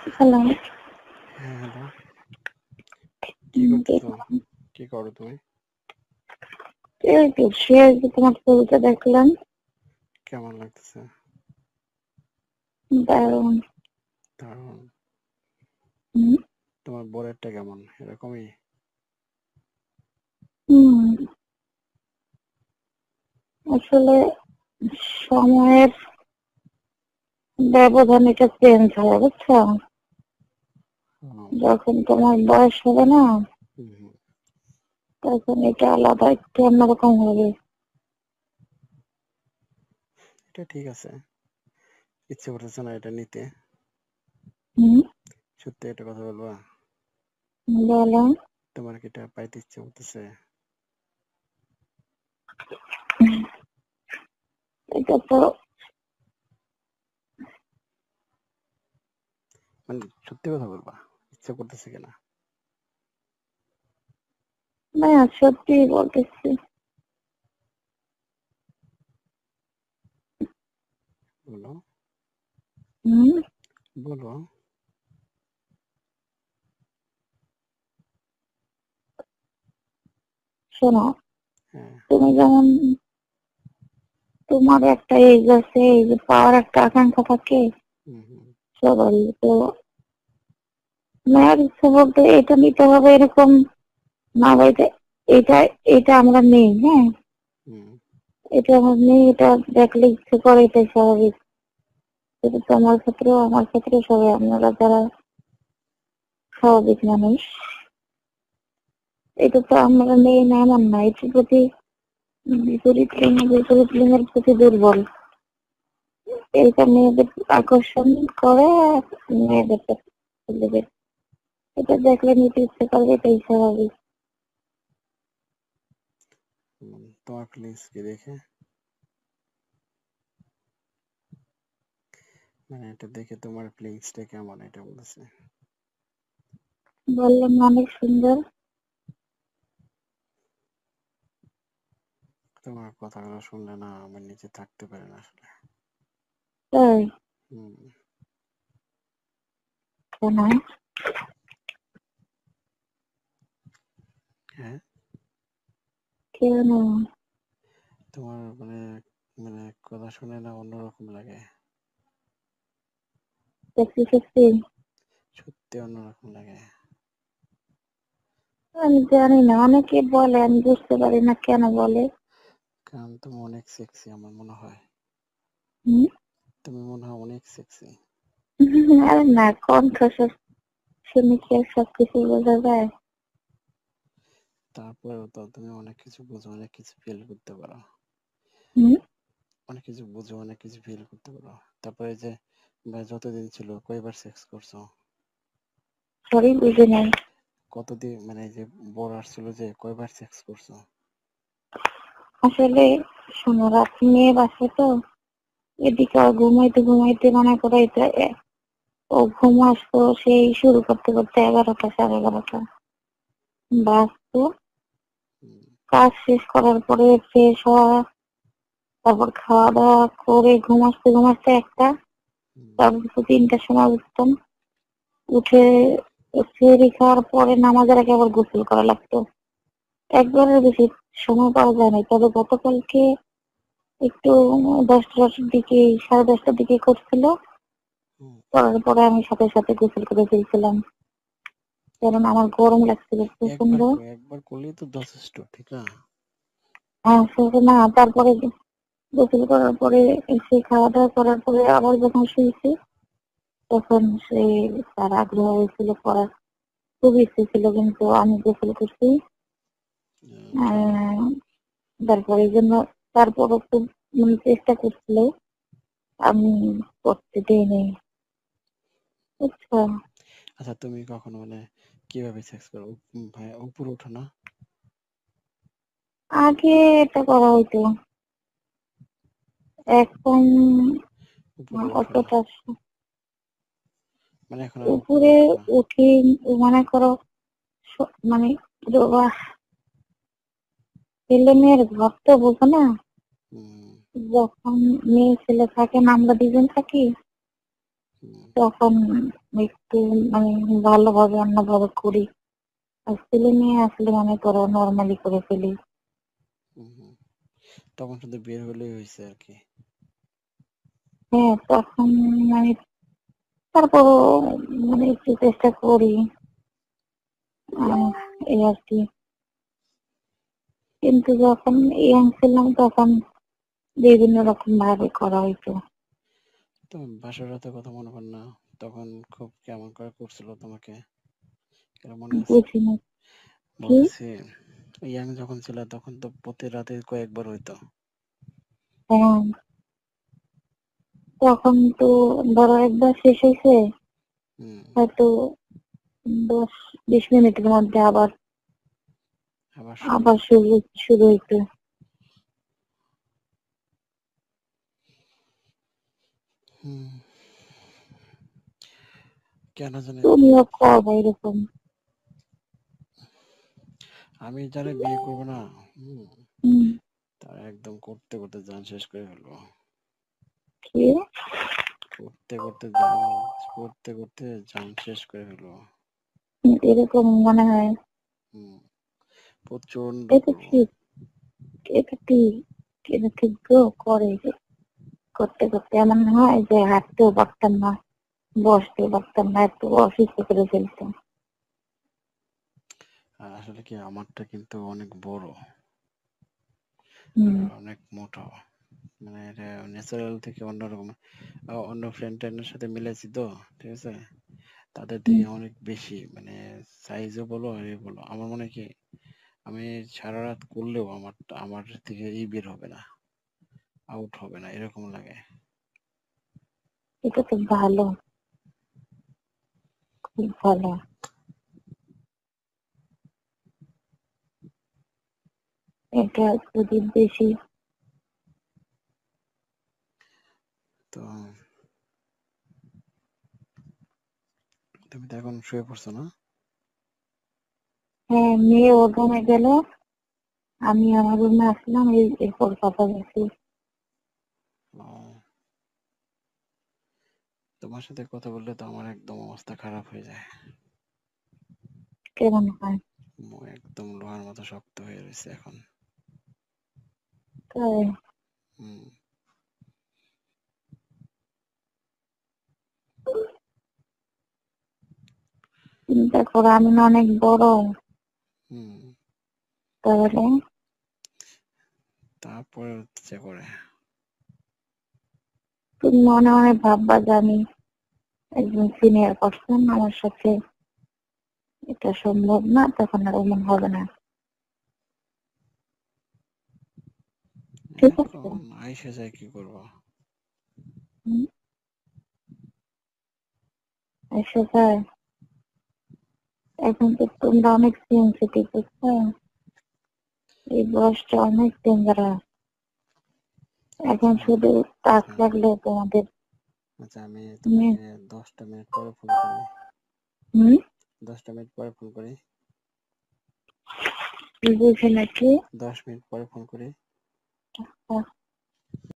Hello. হ্যাঁ, hello. কি হুম, করতেছো? কি করো তুমি? এই তো শুয়ে আছি, তোমার ছবিটা দেখলাম। কেমন লাগতেছে? দারুণ। দারুণ। হুম, তোমার বোরেরটা কেমন? এরকমই? হুম, আসলে সময়ের ব্যবধান এটা চেঞ্জ হয়, বুঝছো? হুম, যখন তোমার বয়স হবে না, হুম, হুম। তখন এটা আলাদা একটু অন্যরকম হবে। এটা ঠিক আছে। ইচ্ছে করতেছে না এটা নিতে? হুম, সত্যি একটা কথা বলবা? বলো। তোমার কি এটা পাইতে ইচ্ছে করতেছে? এটা তো মানে সত্যি কথা বলবা? ইচ্ছে করতেছে কিনা? না, সত্যি বলতেছি। বলো, হুম, বলো। শোনো, হ্যাঁ, তুমি যেমন তোমার একটা এজ আছে, এই যে পাওয়ার একটা আকাঙ্ক্ষা থাকে হুম, হুম, সবারই তো। মেয়ের ইচ্ছে বলতে এটা নিতে হবে এরকম না, বা এটা এটা আমরা নেই, হ্যাঁ, হুম, এটা আমার নেই, এটা দেখলে ইচ্ছে করে, এটাই স্বাভাবিক। কিন্তু তোমার ক্ষেত্রেও আমার ক্ষেত্রেও সবাই, আপনারা যারা স্বাভাবিক মানুষ, এটা তো আমরা নেই না এমন না, এটার প্রতি বিপরীত লিঙ্গের প্রতি দুর্বল। এটা মেয়েদের আকর্ষণ করে, মেয়েদের ছেলেদের এটা দেখলে নিতে ইচ্ছে করবে, এটাই স্বাভাবিক। হুম। তোমার ফিলিংস কি দেখে? মানে এটা দেখে তোমার ফিলিংসটা কেমন এটা বলতেছে। বললাম অনেক সুন্দর। তোমার কথাগুলো শুনলে না আমি নিজে থাকতে পারি না আসলে। তাই হুম। কেন? হ্যাঁ, কেন? তোমার মানে মানে কথা শুনে না অন্যরকম লাগে। সত্যি সত্যি সত্যি অন্যরকম লাগে। আমি জানি না, অনেকে বলে, আমি বুঝতে পারি না কেন বলে। কারণ তুমি অনেক সেক্সি আমার মনে হয়। হুম? তুমি মনে হয় অনেক সেক্সি। আরে না, কণ্ঠস্বর শুনে কি আর সবকিছু বোঝা যায়? তারপরেও তো তুমি অনেক কিছু বুঝো, অনেক কিছু ফিল করতে পারো। হুম? অনেক কিছু বুঝো, অনেক কিছু ফিল করতে পারো। তারপরে যে ভাই যতদিন ছিল কয়বার সেক্স করছো? সরি, বুঝে নাই। কতদিন মানে যে বড় আসছিল যে কয়বার সেক্স করছো? আসলে শোনো, রাত মেয়ে বাসে তো, এদিকে আর ঘুমাইতে ঘুমাইতে মনে করে এটা ও ঘুম আসতো সেই শুরু করতে করতে 11টা, 11:30 বাজতো। হুম, কাজ শেষ করার পরে ফ্রেশ হওয়া, তারপর খাওয়া দাওয়া করে ঘুমাতে ঘুমাতে একটা, হুম, তারপর 3টার সময় উঠতাম। উঠে সেহরি খাওয়ার পরে নামাজের আগে আবার গোসল করা লাগতো। একবারের বেশি সময় পাওয়া যায় না, তবে গতকালকে একটু 10টার দিকে, 10:30টার দিকে করছিল। হুম। করার পরে আমি সাথে সাথে গোসল করে ফেলছিলাম, কারণ আমার গরম লাগছিল প্রচন্ড। একবার করলেই তো যথেষ্ট, ঠিক না? শুধু না, তারপরে গোসল করার পরে এসে খাওয়া দাওয়া করার পরে আবার যখন শুয়েছি, তখন সেই তার আগ্রহ হয়েছিল করার, খুব ইচ্ছে ছিল, কিন্তু আমি গোসল করছি। আচ্ছা। আহ, তারপরে এই জন্য, তারপর একটু মানে চেষ্টা করছিল, আমি করতে দেইনি, বুঝছো? আচ্ছা, তুমি কখনো মানে কিভাবে সেক্স করো? ভাই উপরে ওঠো না? আগে এটা করা হইতো, এখন উপরে ওঠো না? অতটা মানে এখন আর উপরে উপরে ওঠো না? উঠি, মনে করো মানে ছেলে মেয়ের ঘর তো, বোঝো না? হুম, যখন মেয়ে ছেলে থাকে না, আমরা দুজন থাকি, হুম, তখন একটু মানে ভালোভাবে অন্যভাবে করি। আর ছেলে মেয়ে আসলে মনে করো নর্মালি করে ফেলি। হুম, হুম। তখন শুধু বের হলেই হয়েছে আর কি। হ্যাঁ, তখন মানে তারপরও মানে একটু চেষ্টা করি। আহ, এই আর কি। কিন্তু যখন ইয়াং ছিলাম তখন বিভিন্ন রকম ভাবে করা হইতো। তো বাসর রাতের কথা মনে পড়ে না? তখন খুব কেমন করে করছিল তোমাকে? এটা মনে আছে? বুঝি না কি। বলতেছি, ইয়াং যখন ছিল তখন তো প্রতি রাতে কয়েকবার হইতো। হ্যাঁ, তখন তো ধরো একবার শেষ হয়েছে, হুম, হয়তো 10-20 মিনিটের মধ্যে আবার আবার শুরু। আবার শুরু শুরু হইতো। হুম, কেন জানি তুমিও করবা এরকম। আমি যারা বিয়ে করবো না, হুম, হুম, তারা একদম করতে করতে জান শেষ করে ফেলবো। কি করতে করতে জান, করতে করতে জান শেষ করে ফেলবো। এরকম মনে হয়? হুম, প্রচন্ড এটা করবো। ঠিক, এটা ঠিক, এটা ঠিক গো, করে যে করতে করতে এমন হয় যে হাঁটতেও পারতাম না, বসতেও পারতাম না, একটু অসুস্থ করে ফেলতাম। আর আসলে কি আমারটা কিন্তু অনেক বড় হুম, আর অনেক মোটা, মানে এটা ন্যাচারাল থেকে অন্যরকম। অন্য ফ্রেন্ড ট্রেন্ডের সাথে মিলেছি তো, ঠিক আছে, তাদের হুম, থেকে অনেক বেশি, মানে সাইজও বলো আর এ বলো, আমার মনে হয় কি আমি সারা রাত করলেও আমার আমার থেকে বের হবে না, আউট হবে না, এরকম লাগে। এটা তো ভালো, খুব ভালো। এটা যদি বেশি। তো তুমি তো এখন শুয়ে পড়ছো না? হ্যাঁ, মেয়ে ওর রুমে গেল, আমি আমার রুমে আসলাম, এরপর কথা বলছি। ও, তোমার সাথে কথা বললে তো আমার একদম অবস্থা খারাপ হয়ে যায়। কেমন হয়? একদম লোহার মতো শক্ত হয়ে রয়েছে এখন। তাই হুম, চিন্তা করো, আমি না অনেক বড়, হুম, তাহলে তারপরে ইচ্ছে করে। তুমি মনে মনে ভাববা যে আমি একজন সিনিয়র পার্সন, আমার সাথে এটা সম্ভব না, তখন আর এমন হবে না। ঠিক আছে? এখন আইসে যায় কি করবো? হুম, এসে যায়। এখন তো তোমরা অনেক সেন্সিটিভ, বুঝছো? এই বয়সটা অনেক ডেঞ্জারাস। এখন আচ্ছা, শুধু টাচ আচ্ছা, লাগলে তোমাদের। আচ্ছা, আমি নিয়ে, তোমাকে 10টা মিনিট পরে ফোন করি। হুম, 10টা মিনিট পরে ফোন করি। বুঝে নাকি? 10 মিনিট পরে ফোন করি।